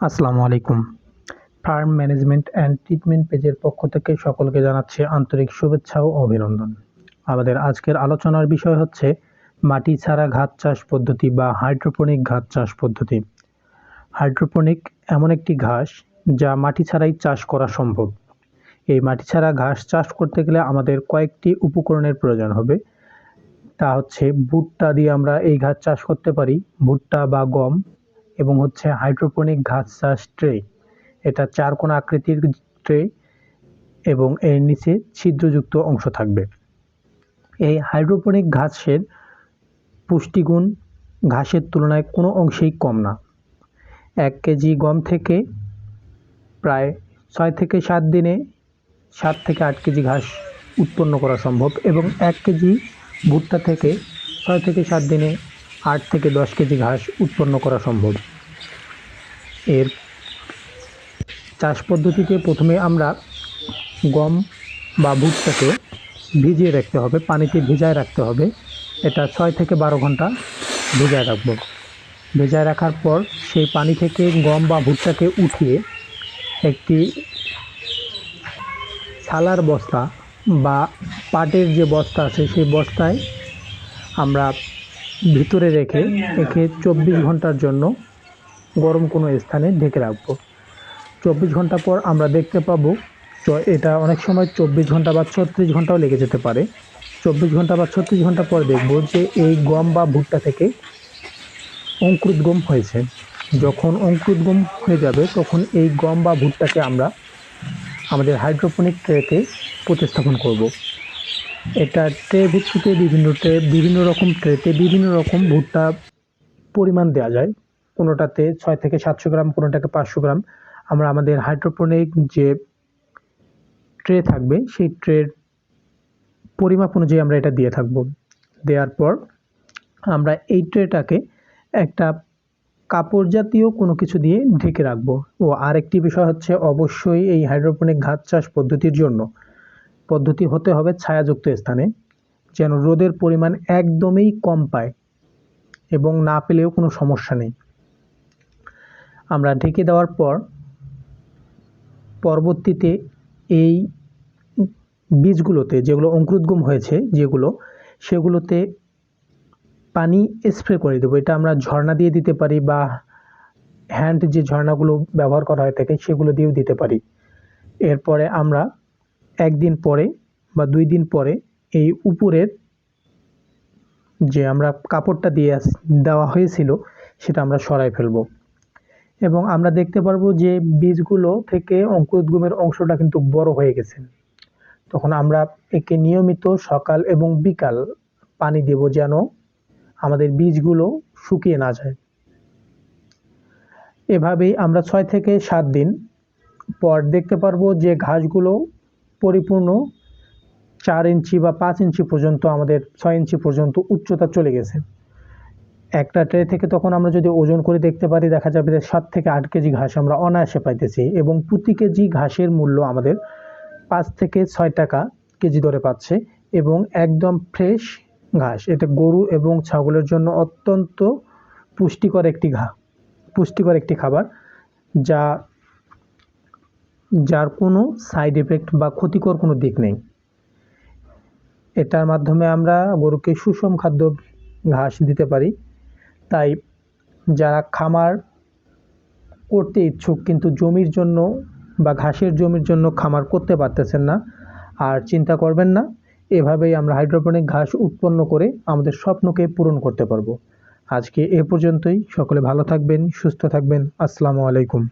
আসসালামু আলাইকুম। Farm management and treatment পেজের পক্ষ থেকে সকলকে জানাচ্ছি আন্তরিক শুভেচ্ছা ও অভিনন্দন। আমাদের আজকের আলোচনার বিষয় হচ্ছে মাটি ছাড়া ঘাস চাষ পদ্ধতি বা হাইড্রোপনিক ঘাস চাষ পদ্ধতি। হাইড্রোপনিক এমন একটি ঘাস যা মাটি ছাড়াই চাষ করা সম্ভব। এই মাটি ছাড়া ঘাস চাষ করতে গেলে আমাদের কয়েকটি উপকরণের প্রয়োজন হবে। তা হচ্ছে ভুট্টা দিয়ে আমরা এই ঘাস চাষ করতে পারি, ভুট্টা বা গম, এবং হচ্ছে হাইড্রোপনিক ঘাস চাষ ট্রে। এটা চারকোনা আকৃতির ট্রে এবং এর নিচে ছিদ্রযুক্ত অংশ থাকবে। এই হাইড্রোপনিক ঘাসের পুষ্টিগুণ ঘাসের তুলনায় কোনো অংশেই কম না। 1 কেজি গম থেকে প্রায় 6 থেকে 7 দিনে 7 থেকে 8 কেজি ঘাস উৎপন্ন করা সম্ভব এবং 1 কেজি ভুট্টা থেকে 6 থেকে 7 দিনে 8 থেকে 10 কেজি ঘাস উৎপন্ন করা সম্ভব। এর চাষ পদ্ধতিতে প্রথমে আমরা গম বা ভুট্টাকে ভিজিয়ে রাখতে হবে, পানিতে ভিজায় রাখতে হবে। এটা 6 থেকে 12 ঘন্টা ভিজায় রাখবো। ভিজায় রাখার পর সেই পানি থেকে গম বা ভুট্টাকে উঠিয়ে একটি ছালার বস্তা বা পাটের যে বস্তা আছে সেই বস্তায় আমরা ভিতরে রেখে 24 ঘন্টার জন্য গরম কোনো স্থানে ঢেকে রাখবো। 24 ঘন্টা পর আমরা দেখতে পাবো, এটা অনেক সময় 24 ঘন্টা বা 36 ঘন্টাও লেগে যেতে পারে। 24 ঘন্টা বা 36 ঘন্টা পর দেখব যে এই গম বা ভুট্টা থেকে অঙ্কুরোদ্গম হয়েছে। যখন অঙ্কুরোদ্গম হয়ে যাবে তখন এই গম বা ভুট্টাকে আমরা আমাদের হাইড্রোপনিক ট্রেতে প্রতিস্থাপন করব। এটা ট্রে ভিত্তিতে বিভিন্ন রকম ট্রেতে বিভিন্ন রকম ভুট্টা পরিমাণ দেওয়া যায়। কোনোটাতে 6 থেকে 700 গ্রাম, কোনোটাকে 500 গ্রাম। আমরা আমাদের হাইড্রোপনিক যে ট্রে থাকবে সেই ট্রের পরিমাপ অনুযায়ী আমরা এটা দিয়ে থাকব। দেওয়ার পর আমরা এই ট্রেটাকে একটা কাপড় জাতীয় কোনো কিছু দিয়ে ঢেকে রাখবো। ও আরেকটি বিষয় হচ্ছে, অবশ্যই এই হাইড্রোপনিক ঘাস চাষ পদ্ধতি হতে হবে ছায়াযুক্ত স্থানে, যেন রোদের পরিমাণ একদমই কম পায় এবং না পেলেও কোনো সমস্যা নেই। আমরা ঢেকে দেওয়ার পর পরবর্তীতে এই বীজগুলোতে যেগুলো অঙ্কুরোদ্গম হয়েছে সেগুলোতে পানি স্প্রে করে দেবো। এটা আমরা ঝর্ণা দিয়ে দিতে পারি বা হ্যান্ড যে ঝর্ণাগুলো ব্যবহার করা হয়ে থাকে সেগুলো দিয়েও দিতে পারি। এরপরে আমরা 1 দিন পরে বা 2 দিন পরে এই উপরের যে আমরা কাপড়টা দিয়ে দেওয়া হয়েছিল সেটা আমরা সরাই ফেলবো এবং আমরা দেখতে পারবো যে বীজগুলো থেকে অঙ্কুরোদ্গমের অংশটা কিন্তু বড় হয়ে গেছে। তখন আমরা একে নিয়মিত সকাল এবং বিকাল পানি দেব, যেন আমাদের বীজগুলো শুকিয়ে না যায়। এভাবেই আমরা 6 থেকে 7 দিন পর দেখতে পারবো যে ঘাসগুলো পরিপূর্ণ 4 ইঞ্চি বা 5 ইঞ্চি পর্যন্ত, আমাদের 6 ইঞ্চি পর্যন্ত উচ্চতা চলে গেছে। একটা ট্রে থেকে তখন আমরা যদি ওজন করে দেখতে পারি, দেখা যাবে যে 7 থেকে 8 কেজি ঘাস আমরা অনায়াসে পাইতেছি এবং প্রতি কেজি ঘাসের মূল্য আমাদের 5 থেকে 6 টাকা কেজি দরে পাচ্ছে এবং একদম ফ্রেশ ঘাস। এটা গরু এবং ছাগলের জন্য অত্যন্ত পুষ্টিকর একটি খাবার, যার কোনো সাইড এফেক্ট বা ক্ষতিকর কোনো দিক নেই। এটার মাধ্যমে আমরা গরুকে সুষম খাদ্য ঘাস দিতে পারি। তাই যারা খামার করতে ইচ্ছুক কিন্তু জমির জন্য বা ঘাসের জমির জন্য খামার করতে পারতেছেন না, আর চিন্তা করবেন না, এভাবেই আমরা হাইড্রোপনিক ঘাস উৎপন্ন করে আমাদের স্বপ্নকে পূরণ করতে পারবো। আজকে এ পর্যন্তই। সকলে ভালো থাকবেন, সুস্থ থাকবেন। আসসালামু আলাইকুম।